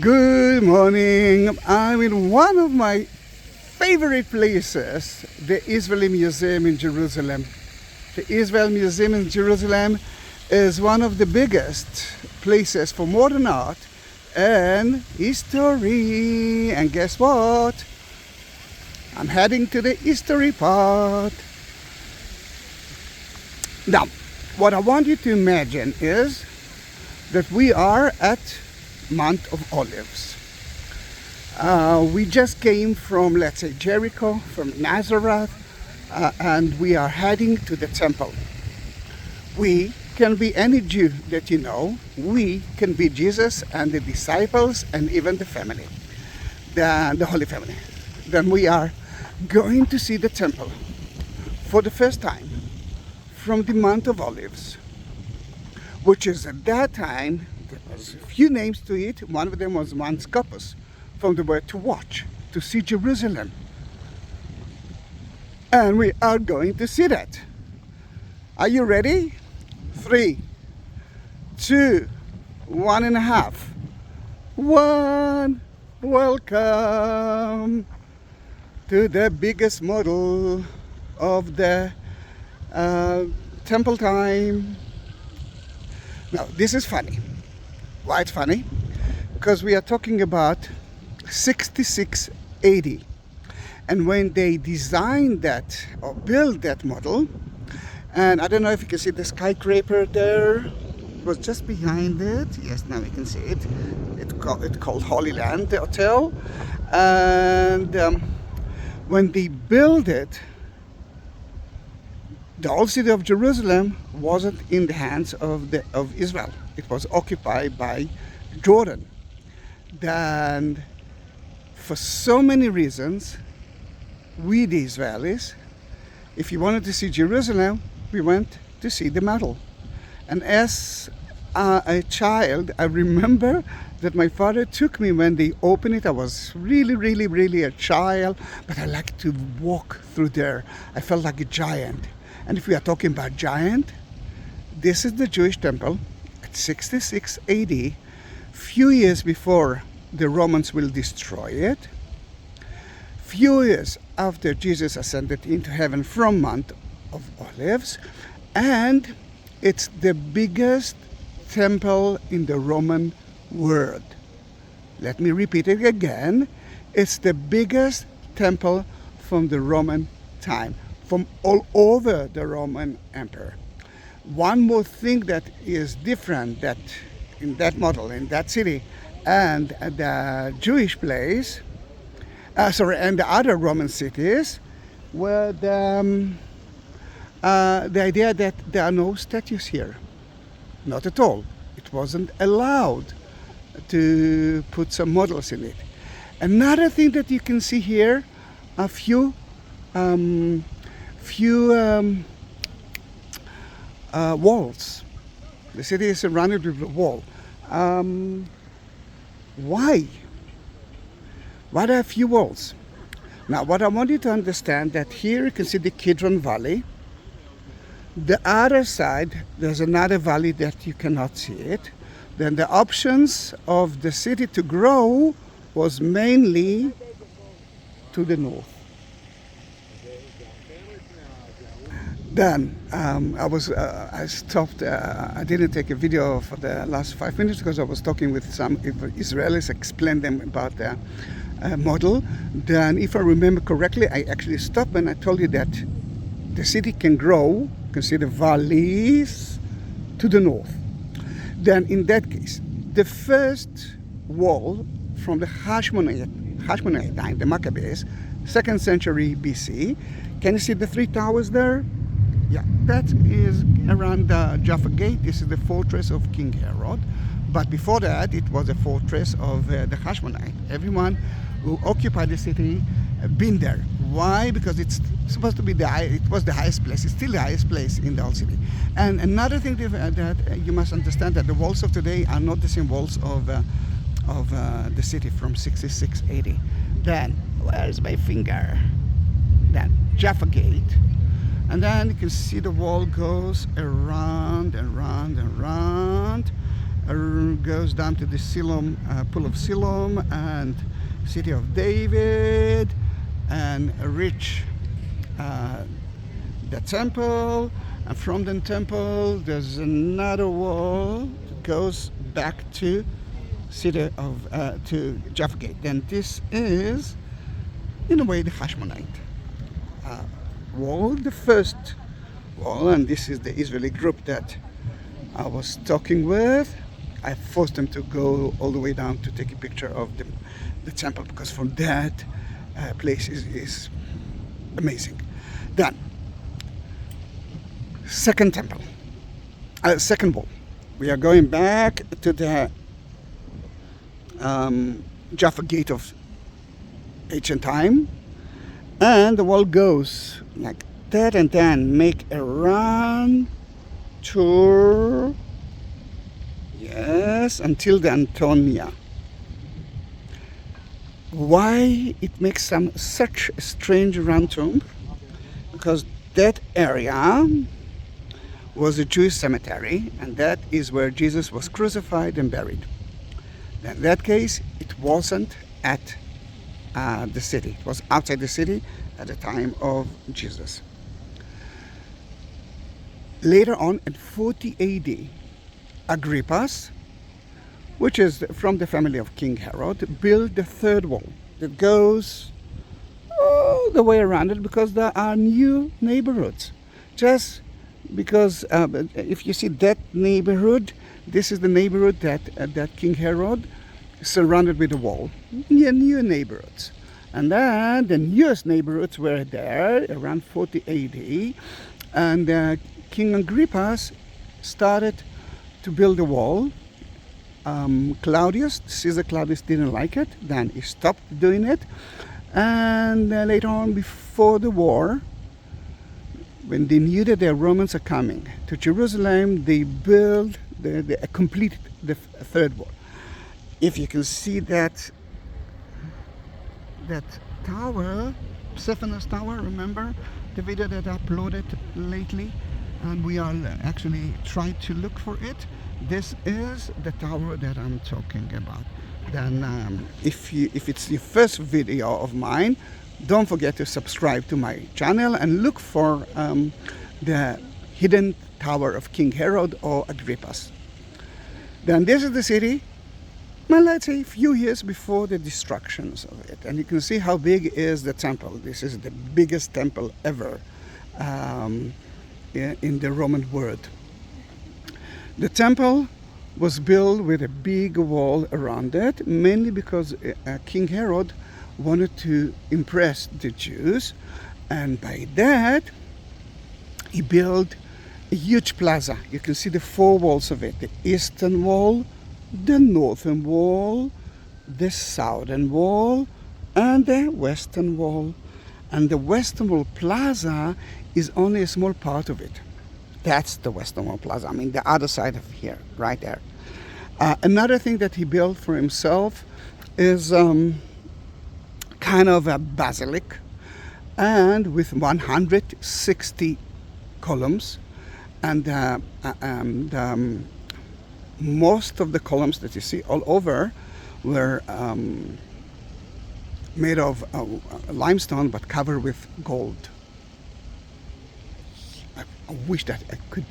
Good morning. I'm in one of my favorite places, the Israeli Museum in Jerusalem. The Israel Museum in Jerusalem is one of the biggest places for modern art and history. And guess what? I'm heading to the history part. Now, what I want you to imagine is that we are at Mount of Olives. We just came from, let's say, Jericho, from Nazareth, and we are heading to the temple. We can be any Jew that you know. We can be Jesus and the disciples and even the family, the Holy Family. Then we are going to see the temple for the first time from the Mount of Olives, which is at that time, there was a few names to it. One of them was Mount Scopus, from the word to watch, to see Jerusalem. And we are going to see that. Are you ready? 3, 2, 1.5. 1. Welcome to the biggest model of the temple time. Now, this is funny. Why it's funny? Because we are talking about 66 AD. And when they designed that or built that model, and I don't know if you can see the skyscraper there, it was just behind it. Yes, now we can see it. It's called Holy Land, the hotel. And when they built it, the old city of Jerusalem wasn't in the hands of Israel. It was occupied by Jordan. Then, for so many reasons, we the Israelis, if you wanted to see Jerusalem, we went to see the model. And as a child, I remember that my father took me when they opened it. I was really a child, but I liked to walk through there. I felt like a giant. And if we are talking about giant, this is the Jewish temple at 66 AD, few years before the Romans will destroy it, few years after Jesus ascended into heaven from Mount of Olives, and it's the biggest temple in the Roman world. Let me repeat it again. It's the biggest temple from the Roman time, from all over the Roman Empire. One more thing that is different that in that model, in that city, and the Jewish place, and the other Roman cities, were the idea that there are no statues here. Not at all. It wasn't allowed to put some models in it. Another thing that you can see here, a few walls. The city is surrounded with a wall. Why? Why are there a few walls? Now, what I want you to understand that here you can see the Kidron Valley. The other side, there's another valley that you cannot see it. Then the options of the city to grow was mainly to the north. Then I stopped. I didn't take a video for the last 5 minutes because I was talking with some Israelis, explained them about the model. Then, if I remember correctly, I actually stopped and I told you that the city can grow. You can see the valleys to the north. Then, in that case, the first wall from the Hashmonite time, the Maccabees, 2nd century BC. Can you see the 3 towers there? Yeah, that is around the Jaffa Gate. This is the fortress of King Herod. But before that, it was a fortress of the Hashmonite. Everyone who occupied the city been there. Why? Because it's supposed to be it was the highest place. It's still the highest place in the whole city. And another thing that you must understand, that the walls of today are not the same walls of the city from 66 AD. Then, where's my finger? Then, Jaffa Gate. And then you can see the wall goes around and round and round. goes down to the Siloam, Pool of Siloam and City of David, and reach the temple. And from the temple, there's another wall that goes back to city of to Jaffa Gate. Then this is, in a way, the Hashmonite wall, the first wall, and this is the Israeli group that I was talking with. I forced them to go all the way down to take a picture of the temple, because from that place is amazing. Then, second temple, second wall. We are going back to the Jaffa Gate of ancient time, and the wall goes like that, and then make a round tour, yes, until the Antonia. Why it makes such a strange round tomb? Because that area was a Jewish cemetery, and that is where Jesus was crucified and buried. In that case, it wasn't at the city. It was outside the city at the time of Jesus. Later on, in 40 AD, Agrippas, which is from the family of King Herod, built the third wall that goes all the way around it, because there are new neighborhoods. Just because if you see that neighborhood, this is the neighborhood that King Herod surrounded with a wall. New neighborhoods. And then the newest neighborhoods were there around 40 AD, and King Agrippas started to build a wall. Caesar Claudius didn't like it, then he stopped doing it. And later on, before the war, when they knew that the Romans are coming to Jerusalem, they completed the third wall. If you can see that tower, Stephanos Tower, remember the video that I uploaded lately, and we are actually trying to look for it. This is the tower that I'm talking about. Then if it's your first video of mine, don't forget to subscribe to my channel and look for the hidden tower of King Herod or Agrippas. Then this is the city, well, let's say a few years before the destructions of it. And you can see how big is the temple. This is the biggest temple ever in the Roman world. The temple was built with a big wall around it, mainly because King Herod wanted to impress the Jews, and by that he built a huge plaza. You can see the four walls of it: the eastern wall, the northern wall, the southern wall, and the western wall. And the western wall plaza is only a small part of it. That's the western wall plaza. I mean, the other side of here, right there. Another thing that he built for himself is kind of a basilic, and with 160 columns, and most of the columns that you see all over were made of limestone, but covered with gold. I wish that I could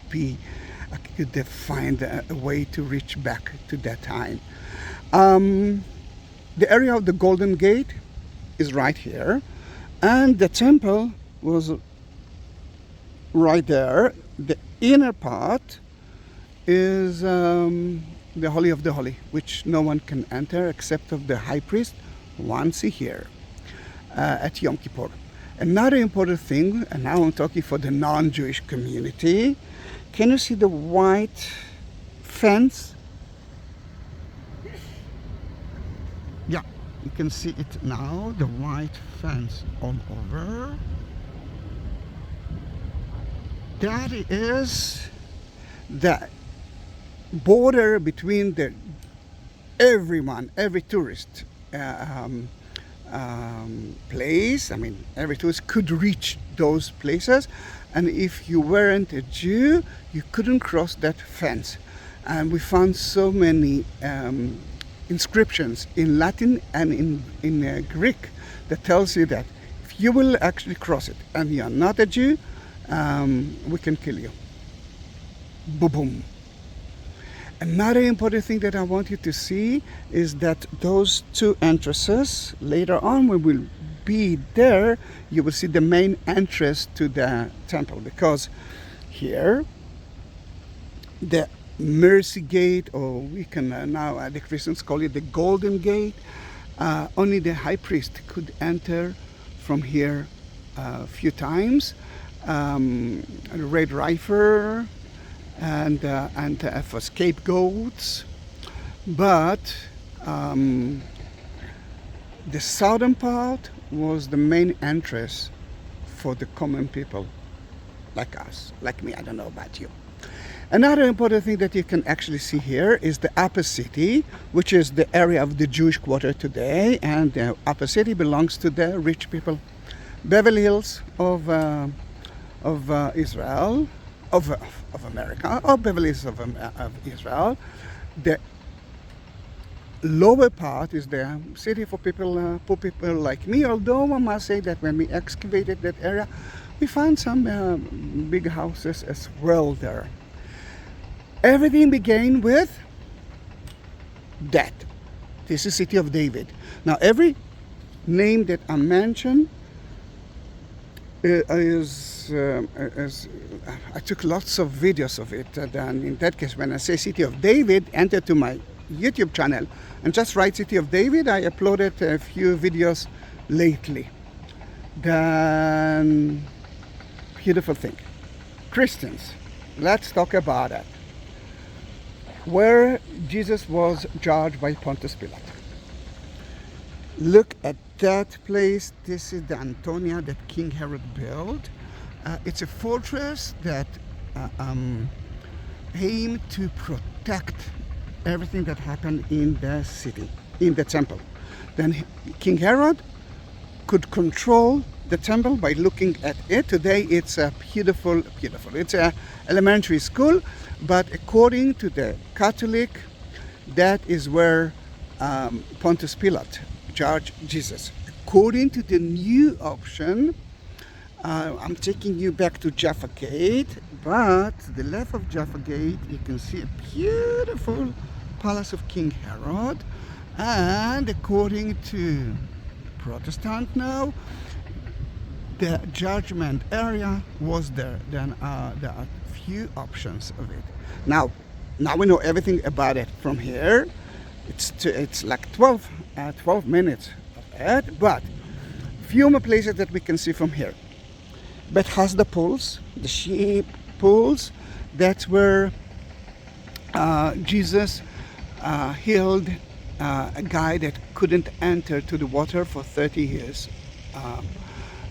find a way to reach back to that time. The area of the Golden Gate is right here, and the temple was right there. The inner part is the Holy of the Holy, which no one can enter except of the high priest once a year at Yom Kippur. Another important thing, and now I'm talking for the non-Jewish community, can you see the white fence? Yeah, you can see it now, the white fence all over. That is the border between every tourist place. I mean, every tourist could reach those places, and if you weren't a Jew, you couldn't cross that fence. And we found so many inscriptions in Latin and in Greek that tells you that if you will actually cross it and you're not a Jew, we can kill you. Boom. Another important thing that I want you to see is that those two entrances, later on we will be there, you will see the main entrance to the temple, because here the mercy gate, or we can now the Christians call it the golden gate, only the high priest could enter from here a few times. A red rifle and for scapegoats, but the southern part was the main entrance for the common people like us, like me. I don't know about you. Another important thing that you can actually see here is the upper city, which is the area of the Jewish quarter today, and the upper city belongs to the rich people. Beverly Hills of Israel, of America, or Beverly Hills of Israel. The lower part is the city for people, poor people like me, although I must say that when we excavated that area, we found some big houses as well there. Everything began with that. This is City of David. Now every name that I mentioned is I took lots of videos of it, and in that case, when I say City of David, enter to my YouTube channel and just write City of David. I uploaded a few videos lately. Then, beautiful thing, Christians, let's talk about it. Where Jesus was judged by Pontius Pilate. Look at that place. This is the Antonia that King Herod built. It's a fortress that aimed to protect everything that happened in the city, in the temple. Then King Herod could control the temple by looking at it. Today it's a beautiful. It's an elementary school, but according to the Catholic, that is where Pontius Pilate judged Jesus. According to the new option, I'm taking you back to Jaffa Gate, but to the left of Jaffa Gate you can see a beautiful palace of King Herod, and according to Protestant now, the judgment area was there. Then there are few options of it. Now we know everything about it from here. It's like 12 minutes of it, but few more places that we can see from here. Bethesda pools, the sheep pools, that's where Jesus healed a guy that couldn't enter to the water for 30 years.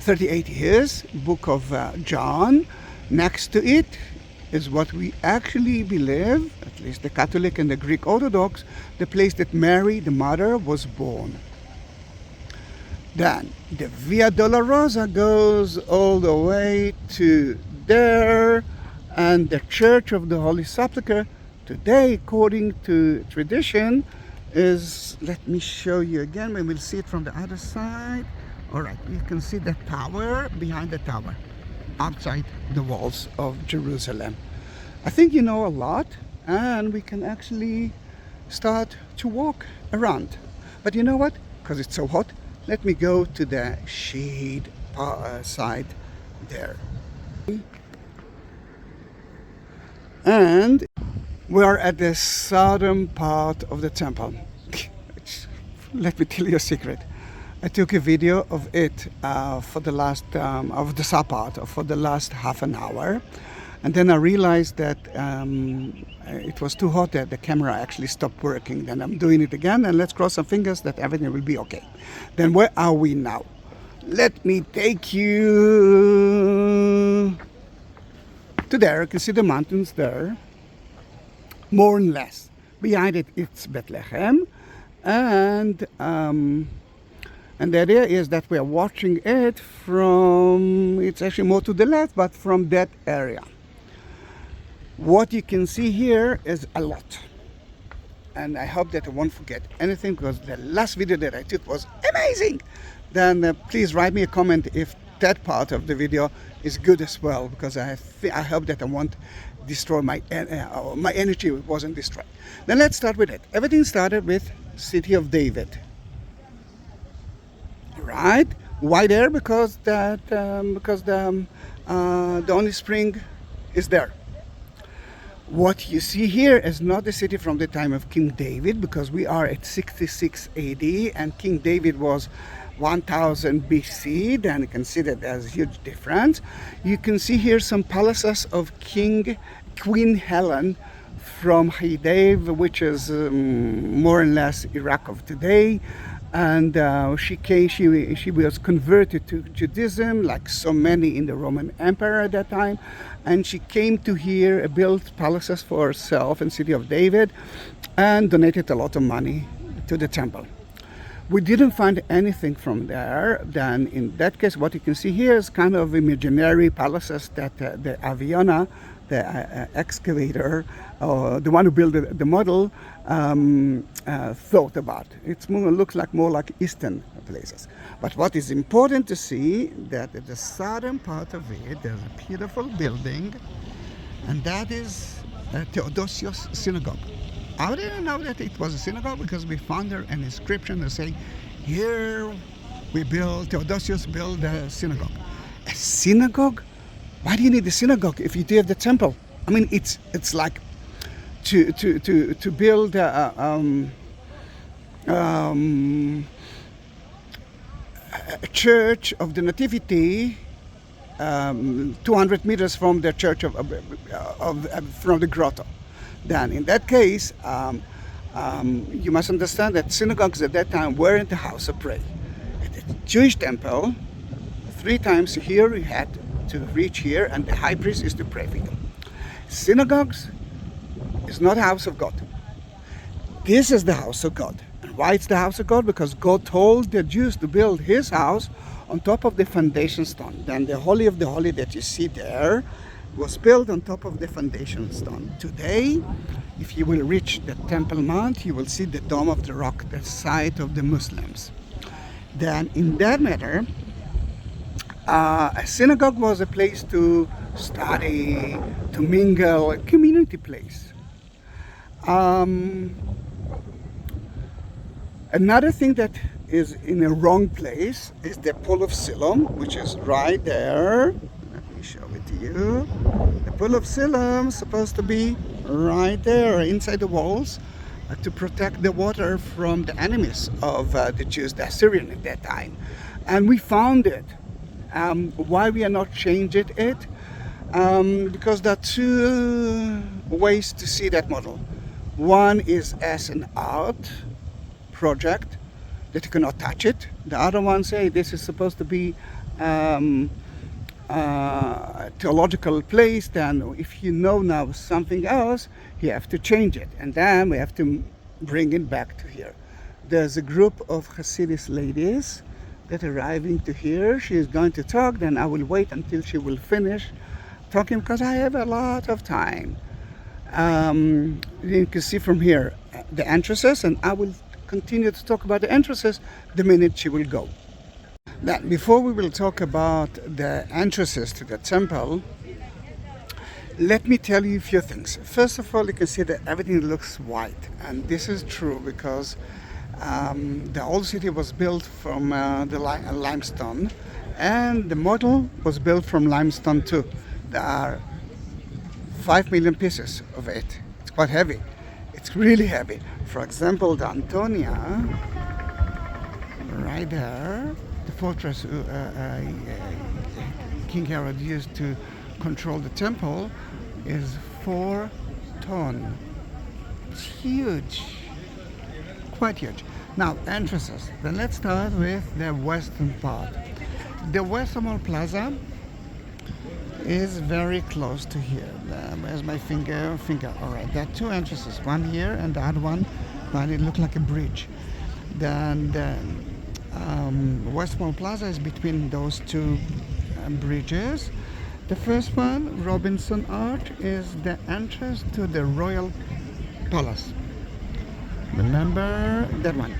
38 years, book of John. Next to it is what we actually believe, at least the Catholic and the Greek Orthodox, the place that Mary, the mother, was born. Then the Via Dolorosa goes all the way to there, and the Church of the Holy Sepulchre today, according to tradition, is, let me show you again, we will see it from the other side. All right, you can see the tower, behind the tower, outside the walls of Jerusalem. I think you know a lot, and we can actually start to walk around. But you know what? Because it's so hot, let me go to the shade side there. And we're at the southern part of the temple. Let me tell you a secret. I took a video of it for the last of the south part for the last half an hour, and then I realized that it was too hot that the camera actually stopped working. Then I'm doing it again, and let's cross some fingers that everything will be okay. Then where are we now? Let me take you to there. You can see the mountains there, more or less. Behind it, it's Bethlehem, and the idea is that we are watching it from, it's actually more to the left, but from that area. What you can see here is a lot. And I hope that I won't forget anything, because the last video that I took was amazing. Then please write me a comment if that part of the video is good as well, because I hope that I won't destroy my energy wasn't destroyed. Then let's start with it. Everything started with city of David, right? Why there? Because the only spring is there. What you see here is not the city from the time of King David, because we are at 66 AD and King David was 1000 BC. Then you can see that there's a huge difference. You can see here some palaces of Queen Helen from Hadav, which is more or less Iraq of today. And she was converted to Judaism, like so many in the Roman Empire at that time. And she came to here, built palaces for herself in city of David, and donated a lot of money to the temple. We didn't find anything from there. Then in that case, what you can see here is kind of imaginary palaces that the Avi-Yona, the excavator, the one who built the model, thought about. It looks more like Eastern places. But what is important to see, that at the southern part of it, there's a beautiful building, and that is Theodosius Synagogue. I didn't know that it was a synagogue, because we found there an inscription that saying, here Theodosius built a synagogue. A synagogue? Why do you need a synagogue if you do have the temple? I mean, it's like to build a church of the Nativity 200 meters from the church from the grotto. Then in that case, you must understand that synagogues at that time weren't a house of prayer. At the Jewish temple, 3 times a year you had to reach here, and the high priest is to pray for you. Synagogues is not a house of God. This is the house of God. And why it's the house of God? Because God told the Jews to build his house on top of the foundation stone. Then the Holy of the Holy that you see there was built on top of the foundation stone. Today, if you will reach the Temple Mount, you will see the Dome of the Rock, the site of the Muslims. Then in that matter, a synagogue was a place to study, to mingle, a community place. Another thing that is in a wrong place is the Pool of Siloam, which is right there. Let me show it to you. The Pool of Siloam is supposed to be right there inside the walls to protect the water from the enemies of the Jews, the Assyrian at that time. And we found it. Why we are not changing it? Because there are 2 ways to see that model. One is as an art project that you cannot touch it. The other one say this is supposed to be a theological place. Then if you know now something else, you have to change it, and then we have to bring it back to here. There's a group of Hasidic ladies that are arriving to here. She is going to talk, then I will wait until she will finish talking, because I have a lot of time. You can see from here the entrances, and I will continue to talk about the entrances the minute she will go. Now, before we will talk about the entrances to the temple, let me tell you a few things. First of all, you can see that everything looks white, and this is true because the old city was built from the limestone, and the model was built from limestone too. There are 5 million pieces of it. It's quite heavy. It's really heavy. For example, the Antonia, right there, the fortress King Herod used to control the temple, is 4 tons. It's huge, quite huge. Now, entrances. Then let's start with the western part. The Western Mall Plaza is very close to here. Where's my finger? All right, there are 2 entrances, one here and the other one, but it looks like a bridge. Then the West Mall Plaza is between those 2 bridges. The first one, Robinson Arch, is the entrance to the royal palace. Remember that one?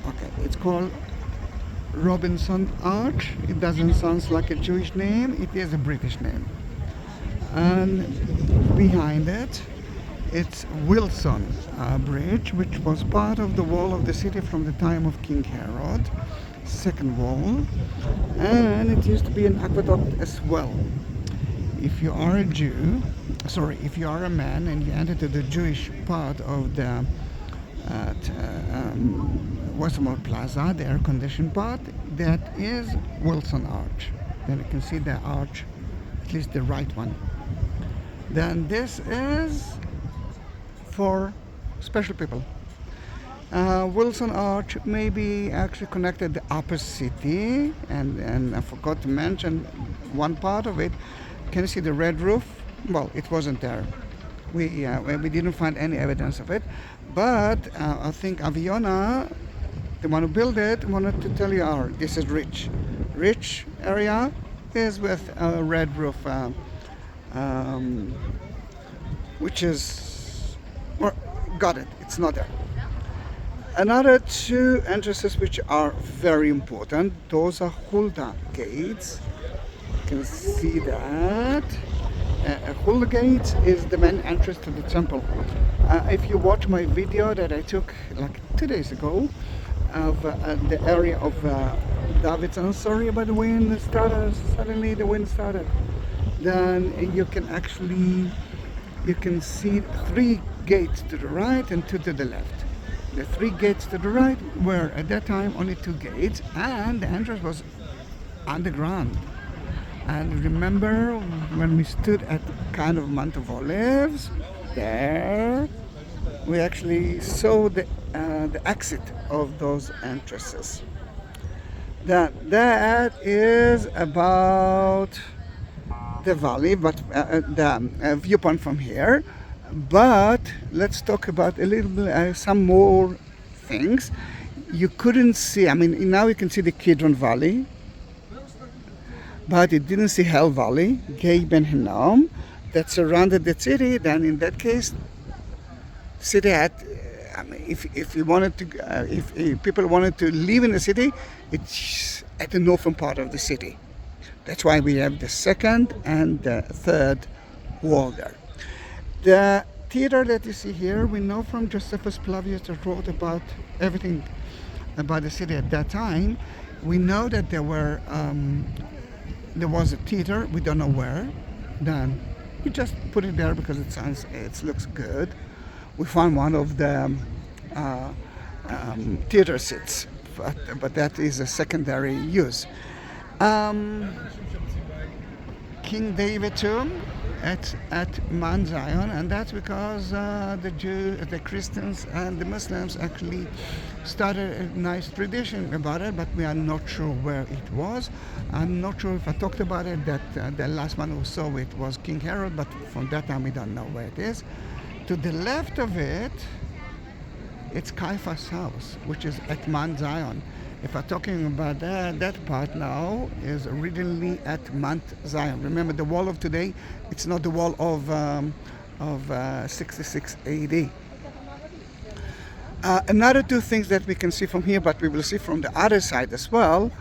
Okay, it's called Robinson Arch. It doesn't sound like a Jewish name, it is a British name. And behind it, it's Wilson Bridge, which was part of the wall of the city from the time of King Herod, second wall, and it used to be an aqueduct as well. If you are a Jew, if you are a man and you enter to the Jewish part of the Westmore Plaza, the air-conditioned part, that is Wilson Arch. Then you can see the arch, at least the right one. Then this is for special people. Wilson Arch may be actually connected the upper city, and I forgot to mention one part of it. Can you see the red roof? Well, it wasn't there. We didn't find any evidence of it, but I think Avi-Yona, the one who built it, wanted to tell you, this is rich area is with a red roof, which is, or got it, it's not there. Another two entrances which are very important, those are Hulda gates. You can see that. Hulda gate is the main entrance to the temple. If you watch my video that I took like 2 days ago of the area of David's, I'm sorry about the wind started, suddenly the wind started, then you can see 3 gates to the right and 2 to the left. The 3 gates to the right were at that time only 2 gates, and the entrance was underground. And remember when we stood at kind of Mount of Olives, there we actually saw the exit of those entrances. That is about the valley, but the viewpoint from here. But let's talk about a little bit some more things. You couldn't see, I mean, now you can see the Kidron Valley, but it didn't see Hell Valley, Gay Ben Hinnom, that surrounded the city. Then in that case, city had, I mean, if you wanted to, if people wanted to live in the city, it's at the northern part of the city. That's why we have the second and the third wall there. The theater that you see here, we know from Josephus Flavius that wrote about everything about the city at that time. We know that there was a theater, we don't know where. Then we just put it there because it looks good. We found one of the theater seats, but that is a secondary use. King David tomb at Mount Zion, and that's because the Jews, the Christians, and the Muslims actually started a nice tradition about it, but we are not sure where it was. I'm not sure if I talked about it, that the last one who saw it was King Herod, but from that time we don't know where it is. To the left of it, it's Caiaphas' house, which is at Mount Zion. If I'm talking about that part now, is originally at Mount Zion. Remember, the wall of today, it's not the wall of 66 AD. Another 2 things that we can see from here, but we will see from the other side as well,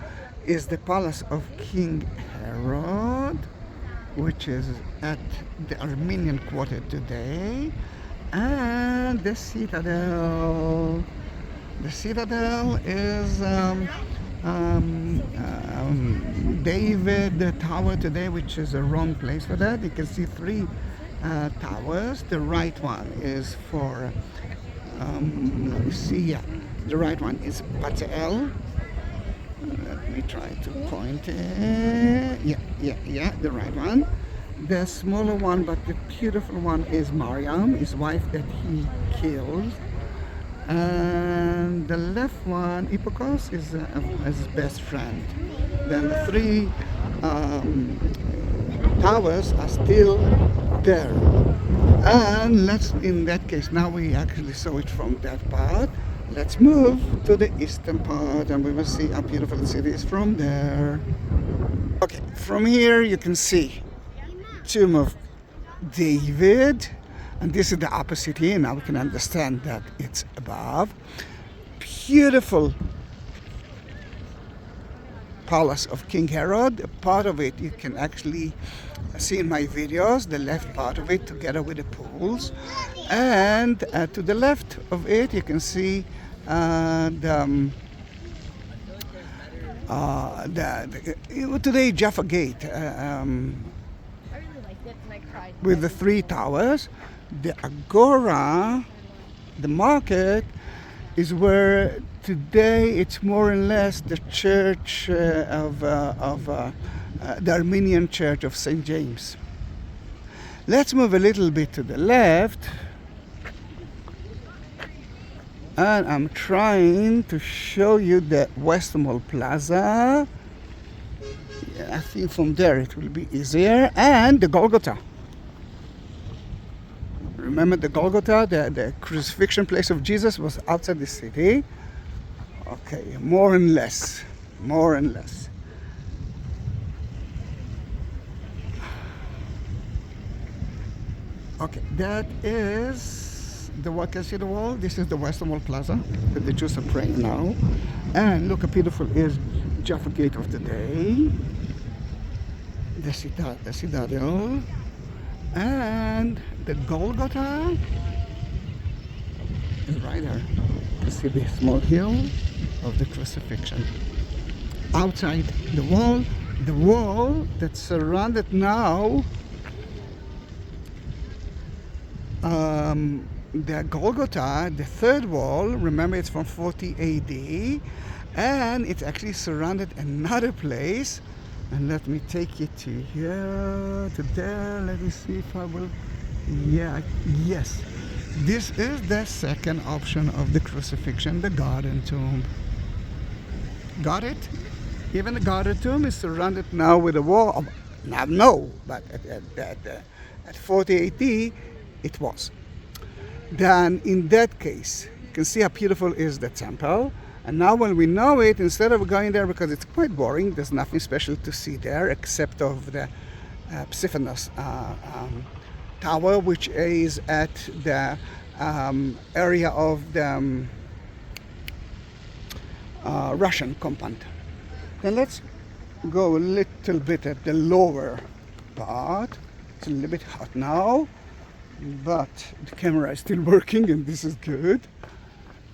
is the palace of King Herod, which is at the Armenian Quarter today, and the citadel. The citadel is David the Tower today, which is a wrong place for that. You can see 3 towers. The right one is for, let me see, yeah, the right one is Batel. Let me try to point it. Yeah, the right one. The smaller one, but the beautiful one, is Mariam, his wife that he killed. And the left one, Hippocrates, is his best friend. Then the 3 towers are still there. And in that case, now we actually saw it from that part. Let's move to the eastern part and we will see how beautiful the city is from there. Okay, from here you can see tomb of David, and this is the upper city. Now we can understand that it's above. Beautiful palace of King Herod. A part of it you can actually see in my videos, the left part of it together with the pools, and to the left of it you can see today Jaffa Gate with the 3 towers. The Agora, the market, is where today it's more or less the church the Armenian Church of St. James. Let's move a little bit to the left, and I'm trying to show you the West Mall Plaza. Yeah, I think from there it will be easier, and the Golgotha. Remember the Golgotha, the crucifixion place of Jesus, was outside the city. Okay, more and less. Okay, that is the what can see the wall. This is the Western Wall Plaza that the Jews are praying now. And look how beautiful is Jaffa Gate of the day. The citadel. And the Golgotha is right there. You see the small hill of the crucifixion. Outside the wall that's surrounded now the Golgotha, the third wall, remember it's from 40 AD, and it's actually surrounded another place. And let me take you to here, to there. Let me see if I will. Yeah, yes. This is the second option of the crucifixion, the garden tomb. Got it? Even the garden tomb is surrounded now with a wall. Now, no, but at 40 AD, it was. Then, in that case, you can see how beautiful is the temple. And now when we know it, instead of going there, because it's quite boring, there's nothing special to see there except of the Psiphanos tower, which is at the area of the Russian compound. Then let's go a little bit at the lower part. It's a little bit hot now, but the camera is still working, and this is good.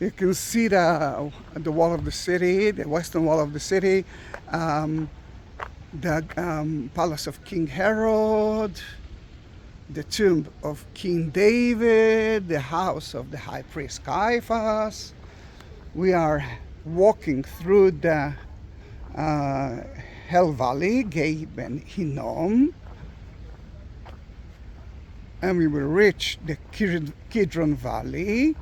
You can see the wall of the city, the western wall of the city, the palace of King Herod, the tomb of King David, the house of the high priest Caiaphas. We are walking through the Hell Valley, Gay Ben Hinnom, and we will reach the Kidron Valley.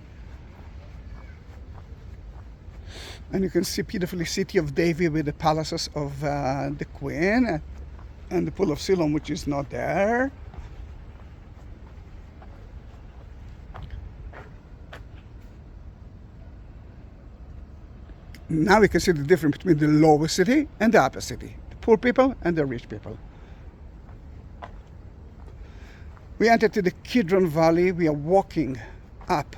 And you can see beautifully city of David with the palaces of the queen and the pool of Siloam, which is not there. Now we can see the difference between the lower city and the upper city, the poor people and the rich people. We entered to the Kidron Valley. We are walking up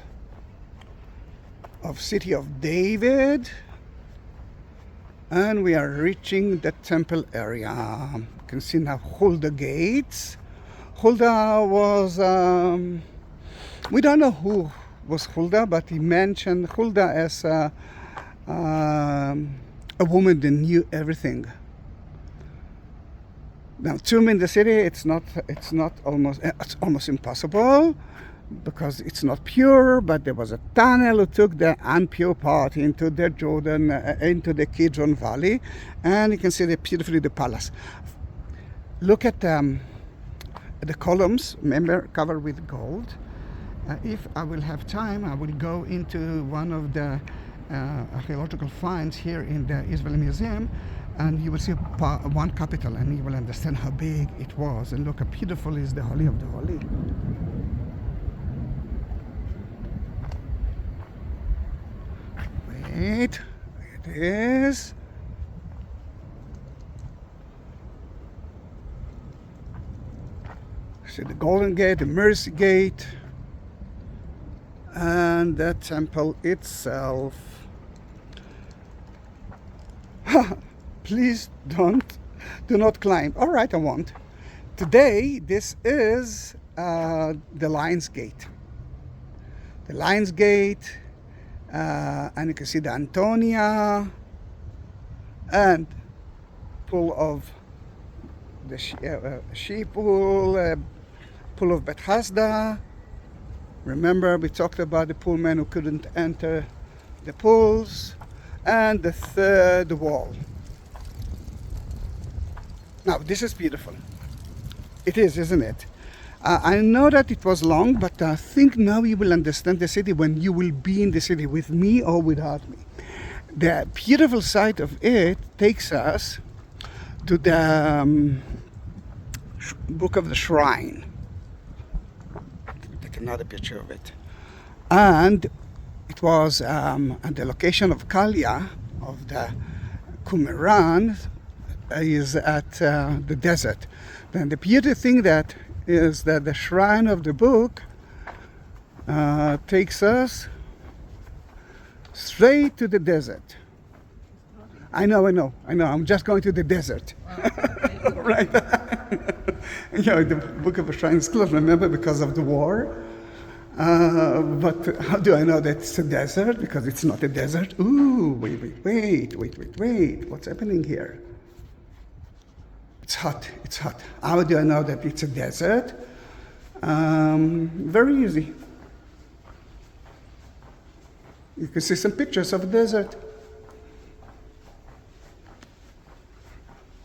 of city of David, and we are reaching the temple area. You can see now Huldah gates. Huldah was we don't know who was Huldah, but he mentioned Huldah as a woman that knew everything. Now, tomb in the city, it's almost impossible, because it's not pure, but there was a tunnel who took the impure part into the Jordan, into the Kidron Valley, and you can see beautifully the palace. Look at the columns, remember, covered with gold. If I will have time, I will go into one of the archaeological finds here in the Israeli Museum, and you will see one capital, and you will understand how big it was. And look how beautiful is the Holy of the Holy. Wait, it is. See the Golden Gate, the Mercy Gate, and the temple itself. Please do not climb. All right, I won't. Today, this is the Lion's Gate. The Lion's Gate, and you can see the Antonia, and pool of the sheep pool, pool of Bethesda. Remember, we talked about the pool men who couldn't enter the pools, and the third wall. Now, this is beautiful. It is, isn't it? I know that it was long, but I think now you will understand the city when you will be in the city with me or without me. The beautiful side of it takes us to the book of the shrine. Take another picture of it. And it was at the location of Kalia, of the Qumran, is at the desert. Then the beauty thing that is that the shrine of the book takes us straight to the desert. I know. I'm just going to the desert. Right? The book of the shrine is closed, remember, because of the war. But how do I know that it's a desert? Because it's not a desert. Ooh, wait. What's happening here? It's hot. How do I know that it's a desert? Very easy. You can see some pictures of a desert.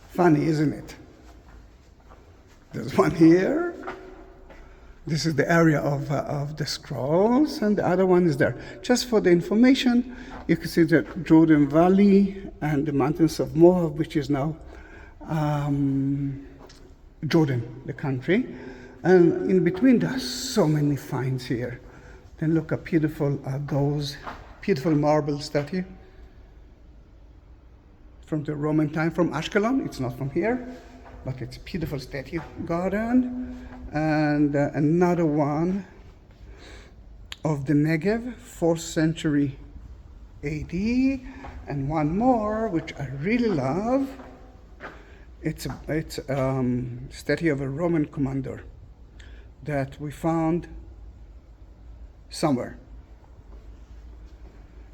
Funny, isn't it? There's one here. This is the area of the scrolls, and the other one is there. Just for the information, you can see the Jordan Valley and the mountains of Moab, which is now Jordan, the country. And in between, there are so many finds here. Then look how beautiful are those beautiful marble statue from the Roman time, from Ashkelon. It's not from here, but it's a beautiful statue garden. And another one of the Negev, 4th century AD, and one more which I really love. It's a statue of a Roman commander that we found somewhere.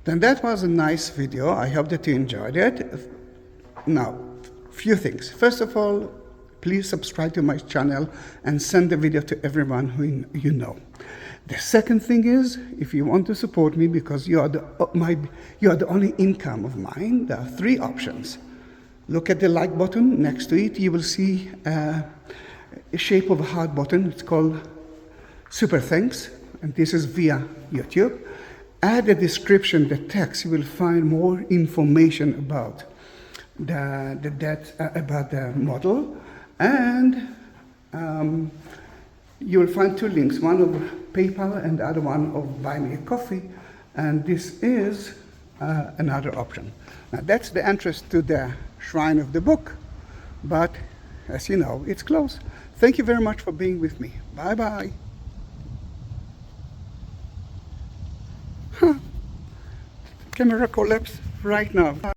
Then that was a nice video. I hope that you enjoyed it. Now, few things. First of all, please subscribe to my channel and send the video to everyone who you know. The second thing is, if you want to support me, because you are the only income of mine, there are 3 options. Look at the like button. Next to it, you will see a shape of a heart button. It's called Super Thanks, and this is via YouTube. Add the description, the text. You will find more information about about the model, and you will find 2 links, one of PayPal and the other one of Buy Me a Coffee, and this is another option. Now that's the entrance to the shrine of the book, but as you know, it's closed. Thank you very much for being with me. Bye bye. Camera collapse right now.